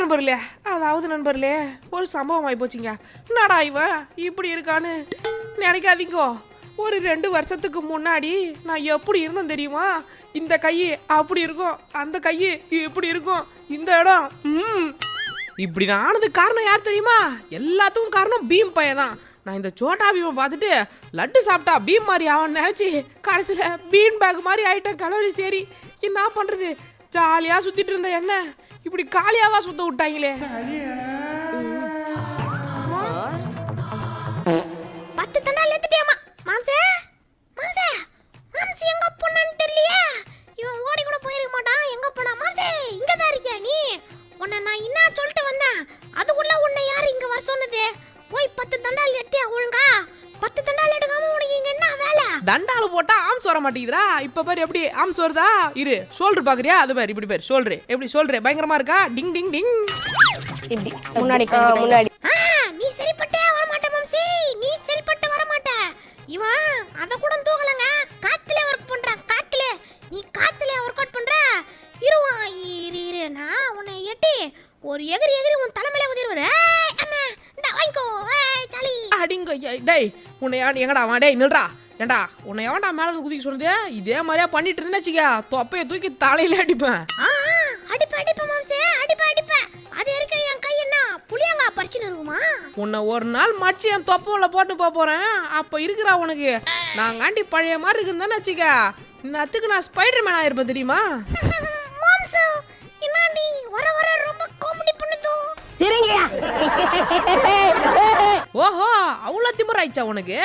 நண்பர்களே ஒரு சம்பவம் ஆகி போச்சுங்க. என்னடா இவன் இப்படி இருக்கான்னு நினைக்காதீங்கோ. ஒரு 2 வருஷத்துக்கு முன்னாடி நான் எப்படி இருந்தேன் தெரியுமா? இந்த கை அப்படி இருக்கும், அந்த கை இப்படி இருக்கும், இந்த இடம் இப்படி ஆனது காரணம் யார் தெரியுமா? எல்லாத்துக்கும் காரணம் பீம் பையன் தான். நான் இந்த சோட்டா பீமை பார்த்துட்டு லட்டு சாப்பிட்டா பீம் மாதிரி அவன் நினச்சி கடைசியில் பீன் பேக் மாதிரி ஆகிட்டேன். கலோரி சரி என்ன பண்ணுறது? ஜாலியாக சுற்றிட்டு இருந்த என்ன இப்படி காலியாவா சுத்த விட்டாங்களே. 10 தண்டால் ஏத்துட்டியாமா மாம்சே? மாம்சே மாம்சே எங்க போனான்னு தெரியலையே. இவன் ஓடி கூட போயிருக்க மாட்டான். எங்க போனா? மாம்சே இங்க தான் இருக்கியா நீ? உன்னை நான் என்ன சொல்லிட்டு வந்தேன், அதுக்குள்ள உன்னை யார் இங்க வர சொன்னது? போய் 10 தண்டால் எடுத்தியா ஒழுங்கா? 10 தண்டால் எடுக்காம உனக்கு இங்க என்ன வேலை? தண்டால் போட்டா ஆம்ஸ் வர மாட்டேங்குதுடா. இப்ப பாரு எப்படி ஆம்ஸ் வருதா? இரு ஷோல்டர் பாக்குறியா? அது பாரு இப்படி பாரு ஷோல்டர் எப்படி ஷோல்டர் பயங்கரமா இருக்கா? டிங் டிங் டிங் இப்படி முன்னாடி முன்னாடி. நீ சரிப்பட்டே வர மாட்டே மாம்சி, நீ சரிப்பட்டு வர மாட்டே. இவன் அத கூட தூக்கலங்க, காத்துல வர்க் பண்றான். காத்துல நீ காத்துல வர்க் அவுட் பண்ற. இரு நான் உன்னை எட்டி ஒரு எகிரி உன் தலைமையில ஊதிடுவாரு. அம்மா இந்த வாங்கிக்கோ. சாலி அடிங்க. டேய் உன்னை எங்கடா அவன்? டேய் நில்றா. ஏண்டா உன்னை எவன்டா மேல குதிக்க சொன்னது? இதே மாதிரியா பண்ணிட்டு இருந்தேச்சிக்கா தொப்பையை தூக்கி தலையில அடிப்பேன். அடிப்ப மாம்சே அடிப்ப. அது வரைக்கும் என் கை என்ன புளியங்கா பறிச்சுன்னு இருக்குமா? உன்னை ஒரு நாள் மச்சி என் தொப்பையில போட்டு போறேன். அப்ப இருக்கிறா உனக்கு நான் காண்டி பழைய மாதிரி இருக்குன்னு வச்சுக்க. இன்னத்துக்கு நான் ஸ்பைடர் மேன் ஆயிருப்பேன் தெரியுமா? மாம்சு இன்னாண்டி வர ரொம்ப காமெடி பண்ணுது. ஓஹோ அவ்வளோ திமிராயிச்சா உனக்கு?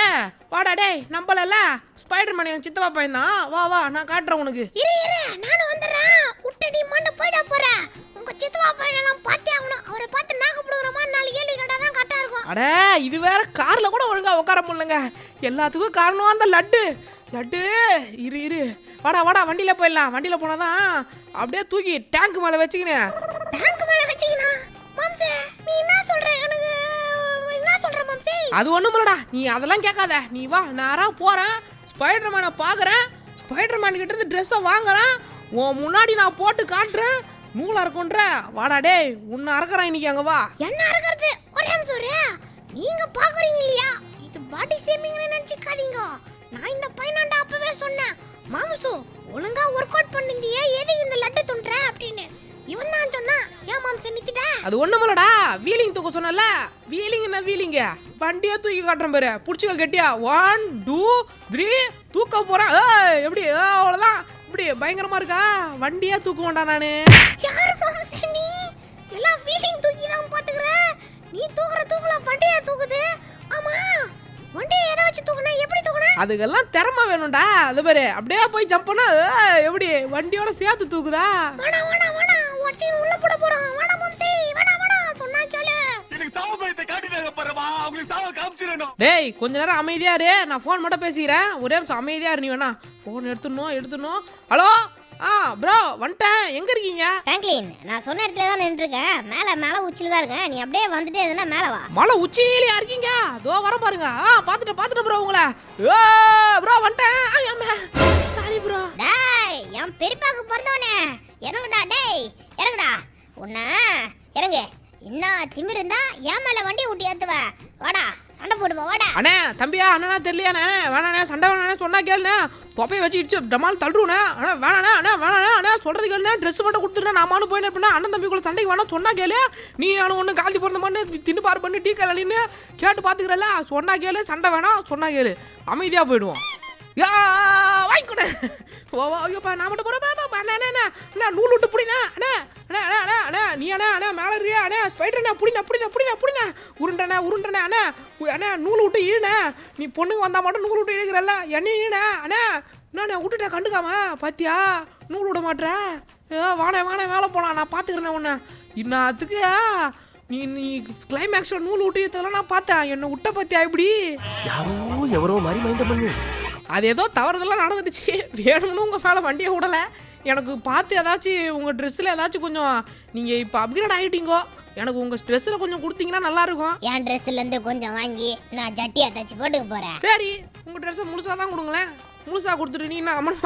வாடா டேய் நம்பலல ஸ்பைடர் மேன் என் சித்தப்பா பையன் தான். வா நான் காட்டுறேன் உனக்கு. இரு நானும் வந்துடுறேன். உட்டடி மண்ட போயிட போறேன். உங்க சித்தப்பா பையனை நான் பார்த்தே ஆகணும். அவரை பார்த்து நாக்கு புடுங்குற மாதிரி 4 கேள்வி கேட்டா தான் கரெக்டா இருக்கும். அட இது வேற கார்ல கூட ஒழுங்கா உட்கார முடியலங்க. எல்லாத்துக்கும் காரணம் அந்த லட்டு. இரு வாடா வண்டியில போயிடலாம். வண்டியில போனாதான் அப்படியே தூக்கி டேங்க் மேல வச்சுக்கினேன். டேங்க் மேல வச்சுக்கினா? மாம்சே நீ என்ன சொல்ற? எனக்கு என்ன சொல்ற மாம்சே? அது ஒண்ணும் இல்லடா, நீ அதெல்லாம் கேட்காத. நீ வா நேரா போறேன். ஸ்பைடர் மேனை பாக்குறேன். ஸ்பைடர் மேன் கிட்ட இருந்து ட்ரெஸ்ஸை வாங்குறேன். உன் முன்னாடி நான் போட்டு காட்டுறேன். நூலா இருக்குன்ற. வாடா டேய் உன்னை அறக்குறேன் இன்னைக்கு. அங்க வா. என்ன அறக்குறது? ஒரே நிமிஷம். நீங்க பாக்குறீங்க இல்லையா? இது பாடி ஷேமிங்னு நினைச்சுக்காதீங்க. நான் இந்த பையனாண்டா அப்பவே சொன்னேன், மாம்சு ஒழுங்கா ஒர்க் அவுட் பண்ணிந்தியே, எது இந்த லட்டு துண்ற அப்படின்னு. இவன் தான் சொன்னா. ஏன் மாம்சே நித்திட்ட? அது ஒண்ணுமில்லடா, வீலிங் தூக்க சொன்னல. வீலிங் என்ன வீலிங்க? வண்டியே தூக்கி காட்டுறேன் பாரு. புடிச்சுக்க கெட்டியா. 1 2 3 தூக்க போறேன். எப்படி? அவ்வளவுதான். இப்படி பயங்கரமா இருக்கா? வண்டியே தூக்குவேன்டா நானு. யார் மாம்சே நீ? எல்லாம் வீலிங் தூக்கி தான் பாத்துக்கற. நீ தூக்குற வண்டியே தூக்குது. ஆமா வண்டியை எதை வச்சு தூக்குனா? எப்படி தூக்குனா? அதுக்கெல்லாம் திறமை வேணும்டா. அது பாரு அப்படியே போய் ஜம்ப் பண்ணா எப்படி வண்டியோட சேர்த்து தூக்குதா? வாடா வாட்சி உள்ள போட போறோம். வாடா மாம்சே வாடா சொன்னா கேளு. எனக்கு சாவு பயத்தை காட்டிட்டாங்க பாருமா, உங்களுக்கு சாவ காமிச்சிரணும். டேய் கொஞ்ச நேரம் அமைதியா இரு. நான் ஃபோன் மட்டும் பேசிக்கிறேன். ஒரே நிமிஷம் அமைதியா இரு. நீ வேணா ஃபோன் எடுத்துடணும். ஹலோ ப்ரோ வந்துட்டேன். எங்க இருக்கீங்க? பிராங்க்லின் நான் சொன்ன இடத்துல தான் நின்றுருக்கேன். மேல உச்சில தான் இருக்கேன். நீ அப்படியே வந்துட்டே எதுனா மேல வா. மலை உச்சியிலயா இருக்கீங்க? அதோ வர பாருங்க. பாத்துட்டு ப்ரோ உங்களை. ப்ரோ வந்துட்டேன். Sorry bro. டேய் என் பெரியப்பாக்கு பிறந்தவனே இறங்குடா. டேய் இறங்குடா. உன்ன இறங்கு. இன்னும் திமிரு இருந்தா ஏன் மேல வண்டி விட்டு ஏத்துவ. வாடா சண்டை போடுவா. வாடா. அண்ணே தம்பியா அண்ணனா தெரியலையா? வேணாண்ணே சண்டை வேணாண்ணே சொன்னா கேளுண்ணே. தொப்பையை வச்சு இடிச்சு டமால் தள்ளுருண்ணே. வேணாண்ணே சொல்றது கேளுண்ணே. ட்ரெஸ் மட்டும் கொடுத்துருந்தேன். நாமானு போயினே அப்படின்னா அண்ணன் தம்பிக்குள்ள சண்டைக்கு வேணா சொன்னா கேளு. நீ நானும் ஒன்று காந்தி பிறந்த மாதிரி தின்னு பாரு பண்ணி டீ கல்யாணின்னு கேட்டு பார்த்துக்கிறல்ல. சொன்னா கேளு. சண்டை வேணாம் சொன்னா கேளு. அமைதியாக போயிடுவோம். வாங்கிக்கூட ஐயோப்பா நான் மட்டும் போகிறேன். அண்ணா நூல் விட்டு பிடிண்ணா. அண்ணா நீ அண்ணா மேலே இருக்கியா? அண்ணா ஸ்பைடர்ண்ணா புடிண்ணா உருண்டண்ணே. அண்ணா நூல் விட்டு இழுண்ணே. நீ பொண்ணுங்க வந்தால் மட்டும் நூல் விட்டு இழுக்கிறல்ல. என்னையும் இழுண்ணே. அண்ணா விட்டுட்டா கண்டுக்காம பாத்தியா நூல் விட மாட்டேன். வானே மேலே போகலாம். நான் பார்த்துக்கிறேன் உன்னை. இன்னத்துக்கு நீ கிளைமேக்ஸில் நூல் விட்டு இதெல்லாம் நான் பார்த்தேன். என்னை விட்ட பார்த்தியா இப்படி? யாரோ எவரோ மாதிரி மைண்ட் பண்ணி அது ஏதோ தவறுதெல்லாம் நடந்துடுச்சு. வேணும்னு உங்கள் மேலே வண்டியை விடலை. எனக்கு பார்த்து ஏதாச்சும் உங்கள் ட்ரெஸ்ஸில் ஏதாச்சும் கொஞ்சம் நீங்கள் இப்போ அப்கிரேட் ஆகிட்டீங்கோ. எனக்கு உங்கள் ட்ரெஸ்ஸில் கொஞ்சம் கொடுத்தீங்கன்னா நல்லாயிருக்கும். என் ட்ரெஸ்லேருந்து கொஞ்சம் வாங்கி நான் ஜட்டியாக தச்சு போட்டுக்க போகிறேன். சரி உங்கள் ட்ரெஸ்ஸை முழுசாக தான் கொடுங்களேன். முழுசாக கொடுத்துட்டு நீ என்ன அம்மன்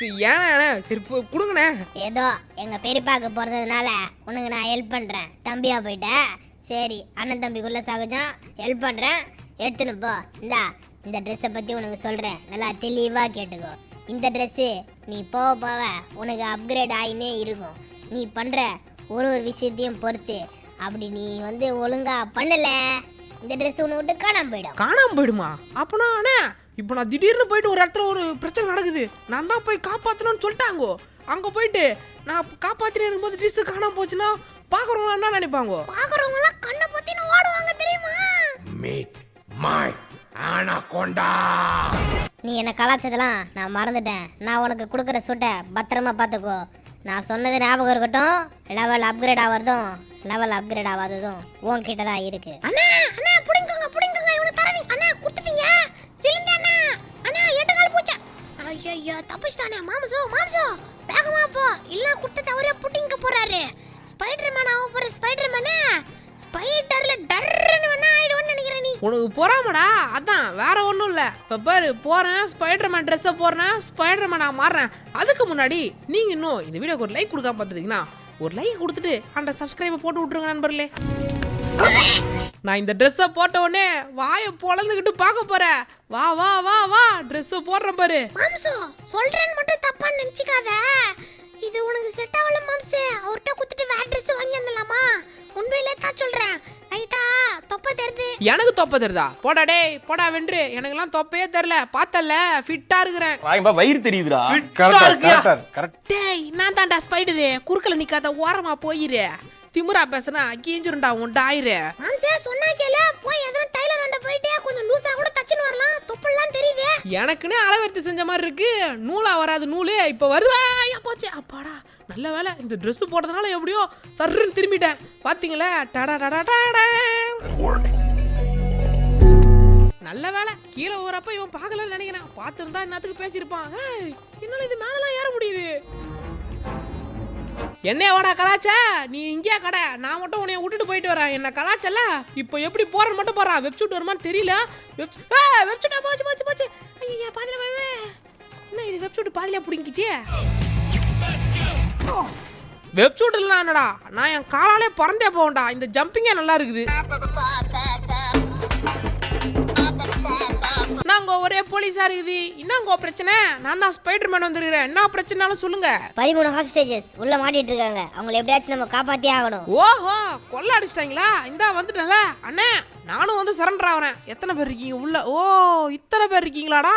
ஏண்ணே சரி கொடுங்கண்ணே. ஏதோ எங்க பெரியப்பாக்கு பிறந்ததுனால உனக்கு நான் ஹெல்ப் பண்றேன். தம்பியா போயிட்ட, சரி அண்ணன் தம்பிக்குள்ள சகஜம், ஹெல்ப் பண்றேன், எடுத்துன்னு போ. இந்த ட்ரெஸ்ஸை பத்தி உனக்கு சொல்றேன், நல்லா தெளிவா கேட்டுக்கோ. இந்த ட்ரெஸ்ஸு நீ போக போக உனக்கு அப்கிரேட் ஆகினே இருக்கும். நீ பண்ற ஒரு விஷயத்தையும் பொறுத்து. அப்படி நீ ஒழுங்கா பண்ணல, இந்த ட்ரெஸ் உன்னை விட்டு காணாம போயிடும். காணாம போயிடுமா? அப்பனா அண்ணே இப்போ நான் திடீர்னு போயிட்டு ஒரு இடத்துல ஒரு பிரச்சனை நடக்குது, நான் தான் போய் காப்பாற்றணும்னு சொல்லிட்டாங்க. அங்கே போயிட்டு நான் காப்பாற்றினே இருக்கும்போது ட்ரெஸ் காணாம போச்சுன்னா பார்க்குறவங்க என்ன நினைப்பாங்க? பார்க்குறவங்களாம் கண்ணை பற்றின்னு ஓடுவாங்க தெரியுமா? Meet my anaconda. நீ என்னை கலாச்சதெல்லாம் நான் மறந்துட்டேன். நான் உனக்கு கொடுக்குற சூட்டை பத்திரமா பார்த்துக்கோ. நான் சொன்னது ஞாபகம் இருக்கட்டும். லெவல் அப்கிரேட் ஆகிறதும் லெவல் அப்கிரேட் ஆகாததும் உன்கிட்ட தான் இருக்கு. அண்ணா அண்ணா புடிங்கங்க புடிங்கங்க, இவனை தரவீங்க அண்ணா, கொடுத்துட்டீங்க. சிலிண்டர் அண்ணா அண்ணா 8 கால் பூச்சா. ஐயோ தப்பிச்சிட்டானே. மாம்சோ வேகமா போ, இல்ல குட்ட தவறே புட்டிங்க போறாரு. ஸ்பைடர்மேன் ஆக போற ஸ்பைடர்மேன். ஸ்பைடர்ல டர்ன்னு ஆயிடுவான்னு நினைக்கிறேன். நீ உனக்கு போறாமடா, அதான் வேற ஒன்றும் இல்லை. இப்போ பாரு போகிறேன், ஸ்பைடர்மேன் ட்ரெஸ்ஸை போடுறேன், ஸ்பைடர்மேன் நான் மாறுறேன். அதுக்கு முன்னாடி நீங்கள் இன்னும் இந்த வீடியோக்கு ஒரு லைக் கொடுக்காம பார்த்துட்டீங்கன்னா ஒரு லைக் கொடுத்துட்டு அந்த சப்ஸ்கிரைபை போட்டு விட்ருங்க நண்பர்களே. நான் இந்த ட்ரெஸ்ஸை போட்ட உடனே வாயை பொழந்துக்கிட்டு பார்க்க போறேன். வா வா வா வா ட்ரெஸ்ஸை போடுறேன் பாரு. மாம்சோ சொல்றேன்னு மட்டும் தப்பா நினைச்சுக்காத. இது உனக்கு செட் ஆகல மாம்சே. அவர்கிட்ட குத்துட்டு வேற ட்ரெஸ் வாங்கி வந்துடலாமா? உண்மையிலே தான் சொல்றேன். ரைட்டா தொப்பை தெரியுது. எனக்கு தொப்பை தெரியுதா? போடா டேய் போடா வென்று. எனக்குலாம் தொப்பையே தெரியல, பார்த்தல ஃபிட்டா இருக்கிறேன். வயிறு தெரியுதுடா. டேய் நான் தான்டா ஸ்பைடரு, குறுக்கல நிக்காத ஓரமா போயிரு. திமுறா பேசுனா கீஞ்சிருண்டா உன் டாயிரு. மாம்சே சொன்னா கேளு, போய் எதனா டைலர் வண்ட போயிட்டே கொஞ்சம் லூசா கூட தச்சுன்னு வரலாம். தொப்பெல்லாம் தெரியுது. எனக்குன்னு அளவெடுத்து செஞ்ச மாதிரி இருக்கு. நூலா வராது நூலு, இப்போ வருவா போச்சு. அப்பாடா நல்ல வேலை, இந்த ட்ரெஸ் போட்டதுனால எப்படியோ சர்ன்னு திரும்பிட்டேன். பாத்தீங்களா? டடா டடா டடா. நல்ல வேலை, கீழே ஊறப்ப இவன் பார்க்கலன்னு நினைக்கிறேன். பார்த்துருந்தா என்னத்துக்கு பேசியிருப்பான். என்னால இது மேலலாம் ஏற முடியுது. என்னையோட கலாச்சா நீ இங்கே கடை, நான் மட்டும் உன்னைய விட்டுட்டு போயிட்டு வரேன். என்ன கலாச்சல இப்போ எப்படி போறேன்னு மட்டும் போறா. வெப்சூட் வருமானு தெரியல. வெப்சூட்டா போச்சு போச்சு போச்சு. ஐயா பாதில போய் என்ன இது வெப்சூட் பாதில பிடிங்கிச்சு. வெப்சூட் இல்லைனா என்னடா, நான் என் காலாலே பறந்தே போவேன்டா. இந்த ஜம்பிங்கே நல்லா இருக்குது. நாங்க ஒரே போலீஸா இருக்குது. என்னங்க பிரச்சனை? நான் தான் ஸ்பைடர்மேன் வந்திருக்கிறேன். என்ன பிரச்சனைனாலும் சொல்லுங்க. 13 ஹாஸ்டேஜஸ் உள்ள மாட்டிட்டு இருக்காங்க. அவங்களை எப்படியாச்சும் நம்ம காப்பாத்தியே ஆகணும். ஓஹோ கொள்ள அடிச்சிட்டாங்களா? இந்தா வந்துட்டல அண்ணே, நானும் சரண்டர் ஆகிறேன். எத்தனை பேர் இருக்கீங்க உள்ள? ஓ இத்தனை பேர் இருக்கீங்களாடா.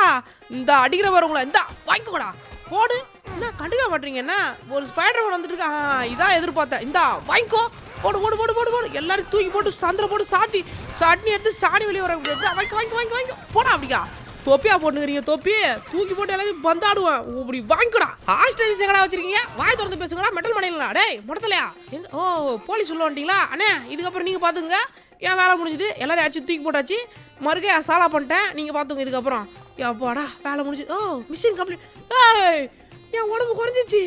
இந்த அடிக்கிற வரவங்கள இந்த வாங்கிக்கோடா போடு. என்ன கண்டுக்க மாட்டீங்க? என்ன ஒரு ஸ்பைடர்மேன் வந்துட்டு இருக்கா, இதான் எதிர்பார்த்தேன். இந்தா வாங்கிக்கோ, போடு போடு போடு போடு போடு. எல்லாரும் தூக்கி போட்டு சந்திர போட்டு சாத்தி சட்னி எடுத்து சாணி வெளியே வர வாங்கி வாங்கி வாங்கி வாங்கி போடா. அப்படிக்கா தொப்பியா போட்டுக்கிறீங்க? தொப்பி தூக்கி போட்டு எல்லாரும் பந்தாடுவேன். இப்படி வாங்கிக்கோடா. ஹாஸ்டேஜ் எங்கடா வச்சிருக்கீங்க? வாய் திறந்து பேசுங்களா, மெட்டல் மணிங்களா? டேய் முடத்தலையா? ஓ போலீஸ் சொல்ல வந்துட்டீங்களா? அண்ணே இதுக்கப்புறம் நீங்கள் பார்த்துங்க. என் வேலை முடிஞ்சுது. எல்லாரும் அடிச்சு தூக்கி போட்டாச்சு. மறுக்கே சாலா பண்ணிட்டேன். நீங்கள் பார்த்துங்க இதுக்கப்புறம். அப்பாடா வேலை முடிஞ்சுது. ஓ மிஷின் கம்ப்ளீட். ஏய் என் உடம்பு குறைஞ்சிச்சு.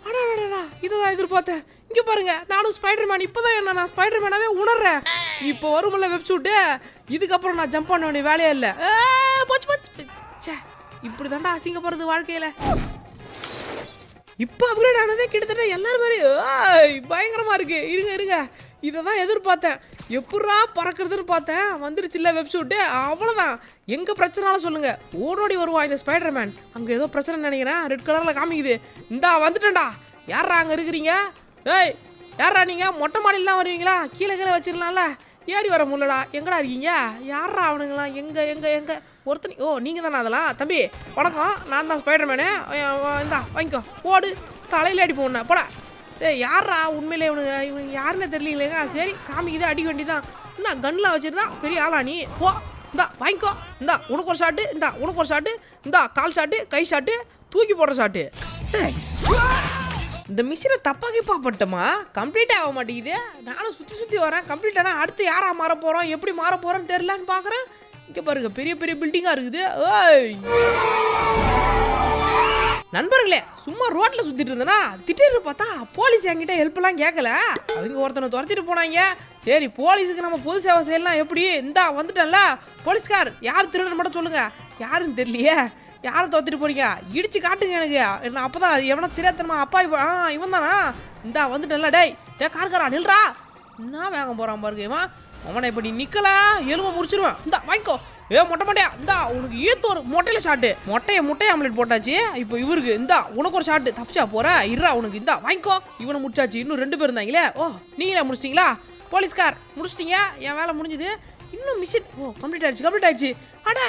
அடாடா இதை தான் எதிர்பார்த்தேன். இங்கே பாருங்க, நானும் ஸ்பைடர்மேன். இப்போதான் என்ன நான் ஸ்பைடர்மேனாவே உணர்றேன். இப்போ வரும்ல வெப்சூட்டு, இதுக்கப்புறம் நான் ஜம்ப் பண்ண வேண்டிய வேலையே இல்லை. போச்சு போச்சு. சே இப்படி தாண்டா அசிங்கப்படுறது வாழ்க்கையில். இப்போ அப்கிரேட் ஆனதே கிட்டத்தட்ட எல்லாரும் மாதிரி பயங்கரமாக இருக்கு. இருங்க இருங்க, இதை தான் எதிர்பார்த்தேன். எப்படா பறக்கிறதுன்னு பார்த்தேன். வந்துருச்சு இல்லை வெப்சூட்டு. அவ்வளோதான். எங்கே பிரச்சனாலும் சொல்லுங்க, ஓடோடி வருவான் இந்த ஸ்பைடர்மேன். அங்கே ஏதோ பிரச்சனை நினைக்கிறேன், ரெட் கலரில் காமிக்குது. இந்தா வந்துட்டேன்டா. யாரா அங்கே இருக்கிறீங்க? ஏய் யாரா நீங்கள்? மொட்டை மாடியில் தான் வருவீங்களா? கீழே கீழே வச்சிடலாம்ல, ஏறி வர முடியலடா. எங்கடா இருக்கீங்க? யாரா அவனுங்களாம்? எங்கே ஒருத்தனி? ஓ நீங்கள் தானே அதெல்லாம்? தம்பி வணக்கம், நான் தான் ஸ்பைடர்மேனு. இந்தா வாங்கிக்கோ, போடு. தலையில் அடிப்போம் உன்னை போடா. ஏய் யாரா உண்மையிலே இவனுங்க யாருன்னு தெரியலீங்களேங்க. சரி காமிக்குதே அடிக்க வேண்டியதான். என்ன கன்லாம் வச்சுருந்தா பெரிய ஆளா நீ? போ இந்தா வாங்கிக்கோ. இந்தா உனக்கு ஒரு ஷாட்டு, இந்தா உனக்கு ஒரு ஷாட்டு, இந்தா கால் ஷாட்டு, கை ஷாட்டு, தூக்கி போடுற ஷாட்டு. இந்த மிஷினை தப்பாக்கி பாப்பட்டமா கம்ப்ளீட்டே ஆக மாட்டேங்குது. நானும் சுற்றி வரேன். கம்ப்ளீட் ஆனால் அடுத்து யாரா மாற போகிறோம், எப்படி மாற போகிறோன்னு தெரியலன்னு பார்க்குறேன். இங்கே பாருங்க பெரிய பெரிய பில்டிங்காக இருக்குது. ஏய் நண்பர்களே, சும்மா ரோட்டில் சுற்றிட்டு இருந்தேன்னா திடீர்னு பார்த்தா போலீஸ் என்கிட்ட ஹெல்ப்லாம் கேட்கல. அவங்க ஒருத்தனை துரத்திட்டு போனாங்க. சரி போலீஸுக்கு நம்ம பொது சேவை செய்யலாம் எப்படி? இந்தா வந்துட்டேன்ல போலீஸ்கார். யார் திருடன் மட்டும் சொல்லுங்க. யாருன்னு தெரியலையே. யாரை தோத்துட்டு போறீங்க இடிச்சு காட்டுங்க எனக்கு நான் அப்பதான் எவனா தெரியாதமா அப்பா இவன் தானா இந்தா வந்துட்டல டேய் கார்காரா நில்றா என்ன வேக போறான் பாருங்க இவன் அவனை இப்ப நீ நிக்கல எலும்ப முடிச்சிருவேன் இந்தா வாங்கிக்கோ மொட்டை மட்டையா இந்தா உனக்கு ஈத்து ஒரு மொட்டையில ஷாட்டு முட்டை ஆம்லெட் போட்டாச்சு இப்போ இவருக்கு இந்தா உனக்கு ஒரு ஷாட்டு தப்பிச்சா போற இருறா உனக்கு இந்தா வாங்கிக்கோ இவனை முடிச்சாச்சு இன்னும் 2 பேர் இருந்தாங்களே நீங்களே முடிச்சிட்டீங்களா போலீஸ்கார் முடிச்சிட்டீங்க என் வேலை முடிஞ்சுது இன்னும் மிஷின் கம்ப்ளீட் ஆயிடுச்சு அட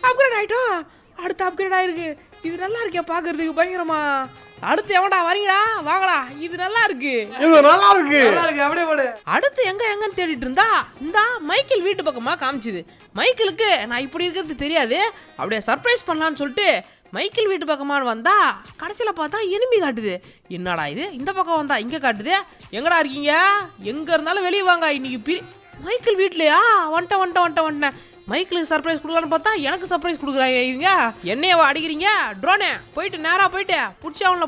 அப்கிரேட் ஆயிட்டோம் அடுத்து அப்கிரேட் ஆயிருக்கு இது நல்லா இருக்கே பாக்குறதுக்கு பயங்கரமா அடுத்து எவன்டா வரீங்களா வாங்கடா இது நல்லா இருக்கு அப்படியே போடு அடுத்து எங்கன்னு தேடிட்டு இருந்தா இந்த மைக்கேல் வீட்டு பக்கமா காமிச்சுது மைக்கேலுக்கு நான் இப்படி இருக்கிறது தெரியாது அப்படியே சர்ப்ரைஸ் பண்ணலான்னு சொல்லிட்டு மைக்கேல் வீட்டு பக்கமானு வந்தா கடைசியில் பார்த்தா எனிமி காட்டுது என்னடா இது இந்த பக்கம் வந்தா இங்கே காட்டுது எங்கடா இருக்கீங்க எங்க இருந்தாலும் வெளியே வாங்க இன்னைக்கு மைக்கேல் வீட்லையா வந்துட்டேன் மைக்கிளுக்கு சர்ப்ரைஸ் கொடுக்கலான்னு பார்த்தா எனக்கு சர்ப்ரைஸ் கொடுக்குறாங்க இவங்க என்னையவா அடிக்கிறீங்க ட்ரோனே போயிட்டு நேராக போயிட்டு பிடிச்சி அவங்கள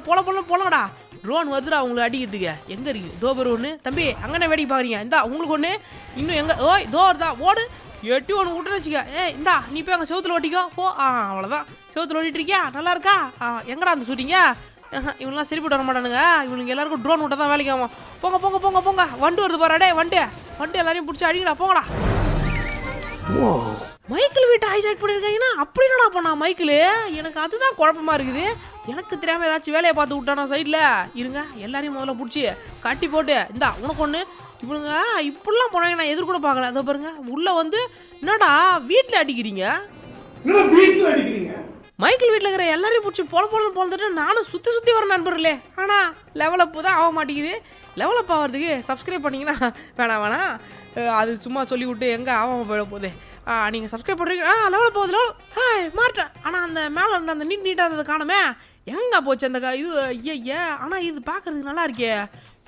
போலங்கடா ட்ரோன் வருதுடா அவங்களை அடிக்கிறதுக்கு எங்கே இருக்குது தோ பேர் ஒன்று தம்பி அங்கனே வேடிக்கை பார்க்குறீங்க இந்தா உங்களுக்கு ஒன்று இன்னும் எங்கே தோ வருதா ஓடு எட்டி ஒன்று விட்டுன்னு வச்சுக்க இந்தா நீ போய் அங்கே செவத்தில் ஓட்டிக்கோ அவ்வளோதான் செவத்தில் ஓட்டிட்டு இருக்கியா நல்லா இருக்கா எங்கடா அந்த ஷூட்டிங்க இவங்களாம் சரிப்பட்டு வர மாட்டானுங்க இவனுக்கு எல்லாருக்கும் ட்ரோன் விட்டா தான் வேலைக்கு ஆகும் போங்க வண்டு வருது பாரு வண்டு எல்லாரையும் பிடிச்சி அடிங்கடா போங்கடா மைக்கிள் வீட்டை ஹைஜாக் பண்ணியிருக்காங்கன்னா அப்படி என்னடா பண்ணா மைக்கிள் எனக்கு அதுதான் குழப்பமா இருக்குது எனக்கு தெரியாம ஏதாச்சும் வேலையை பார்த்து விட்டானோ சைடில் இருங்க எல்லாரையும் முதல்ல பிடிச்சி கட்டி போட்டு இந்தா உனக்கு ஒன்று இவனுங்க இப்படிலாம் போனாங்க நான் எதிர்கூட பார்க்கல அதை பாருங்க உள்ள வந்து என்னடா வீட்டில் அடிக்கிறீங்க மைக்கிள் வீட்டில் இருக்கிற எல்லாரையும் பிடிச்சி போலந்துட்டு நானும் சுற்றி வர நண்பர்களே ஆனால் லெவலப் தான் ஆக மாட்டேங்குது லெவலப் ஆகிறதுக்கு சப்ஸ்கிரைப் பண்ணிங்கன்னா வேணாம் அது சும்மா சொல்லி விட்டு எங்கே ஆகாமல் போயிட போகுது நீங்கள் சப்ஸ்கிரைப் பண்ணுறீங்க லெவலப் போகுது மாட்டேன் ஆனால் அந்த மேலே இருந்த அந்த நீட்டாக இருந்தது காணுமே எங்கே போச்சு அந்த இது ஐயா ஆனால் இது பார்க்குறதுக்கு நல்லா இருக்கே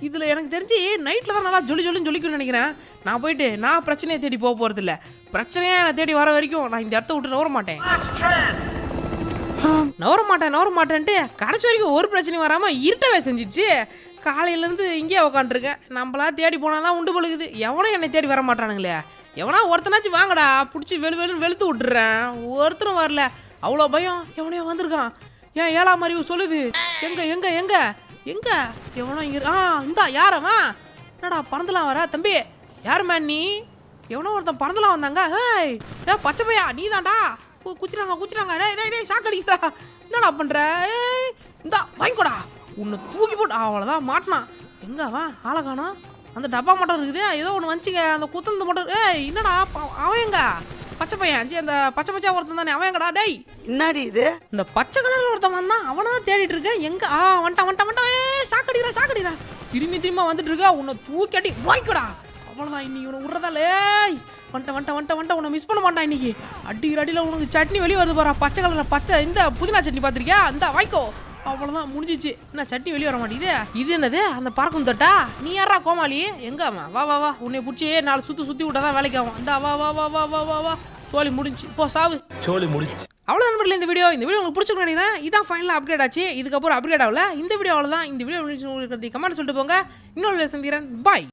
இதில் எனக்கு தெரிஞ்சு நைட்டில் தான் நல்லா ஜொலிக்கணும்னு நினைக்கிறேன் நான் போயிட்டு நான் பிரச்சனையை தேடி போக போகிறதில்ல பிரச்சனையாக என்னை தேடி வர வரைக்கும் நான் இந்த இடத்த விட்டு நவர மாட்டேன்ட்டு கடைசி வரைக்கும் ஒரு பிரச்சனையும் வராமல் இருட்டவே செஞ்சிடுச்சு காலையிலேருந்து இங்கேயே உக்காண்ட்ருக்கேன் நம்மளா தேடி போனால் தான் உண்டு பழுகுது எவனும் என்னை தேடி வர மாட்டானுங்களே எவனா ஒருத்தனாச்சும் வாங்கடா பிடிச்சி வெளுத்து விட்டுறேன் ஒருத்தரும் வரல அவ்வளோ பயம் எவனையோ வந்திருக்கான் ஏன் 7ஆம் அறிவு சொல்லுது எங்க எவனோ இங்கே இந்தா யாரவன் என்னடா பறந்துலாம் வர தம்பி யாருமே நீ எவனோ ஒருத்தன் பறந்துலாம் வந்தாங்க பச்சை பையா நீ தான்டா குச்சிட்டாங்க டேய் சாக்கடிக்கிறா என்னடா பண்ற இந்தா வாங்கிக்கோடா உன்னை தூக்கி போட்டு அவ்வளோதான் மாட்டினான் எங்க அவன் ஆளை காணோம் அந்த டப்பா மட்டும் இருக்குது ஏதோ ஒன்று வந்துச்சுங்க அந்த குத்தந்து மட்டும் என்னடா அவன் எங்க பச்சை பையன் அந்த பச்சை ஒருத்தன் தானே அவன் எங்கடா டேய் என்னடி இது இந்த பச்சை கலர்ல ஒருத்தன் வந்தான் அவனை தான் தேடிட்டு இருக்கேன் எங்க வந்துட்டான் சாக்கடிக்கிறா திரும்பி வந்துட்டு இருக்கா உன்னை தூக்கி அடி வாங்கிக்கோடா அவ்வளோதான் இன்னைக்கு உன்னை விட்றதாலே வந்துட்டேன் உன்னை மிஸ் பண்ண மாட்டான் இன்னைக்கு அடிக்கிற அடியில் உனக்கு சட்னி வெளியே வருது பாரா பச்சை கலரில் இந்த புதினா சட்னி பார்த்துருக்கியா இந்த வாய்க்கோ அவ்வளோதான் முடிஞ்சிச்சு என்ன சட்னி வெளியே வர மாட்டேங்குது இது என்னது அந்த பறக்கும் தட்டா நீ யாரா கோமாளி எங்காமா வா உன்னை பிடிச்சி 4 சுற்றி விட்டா தான் வேலைக்கு ஆகும் இந்த வா சோழி முடிஞ்சு போ சாவு அவ்வளோ நண்பர்களே இந்த வீடியோ உங்களுக்கு பிடிச்சிருக்கணும் நினைக்கிறேன் இதான் ஃபைனலாக அப்கிரேட் ஆச்சு இதுக்கப்புறம் அப்கிரேட் ஆகல இந்த வீடியோ அவ்வளோதான் இந்த வீடியோ உங்களுக்கு கமெண்ட் சொல்லிட்டு போங்க இன்னொரு சந்திக்கிறேன் பாய்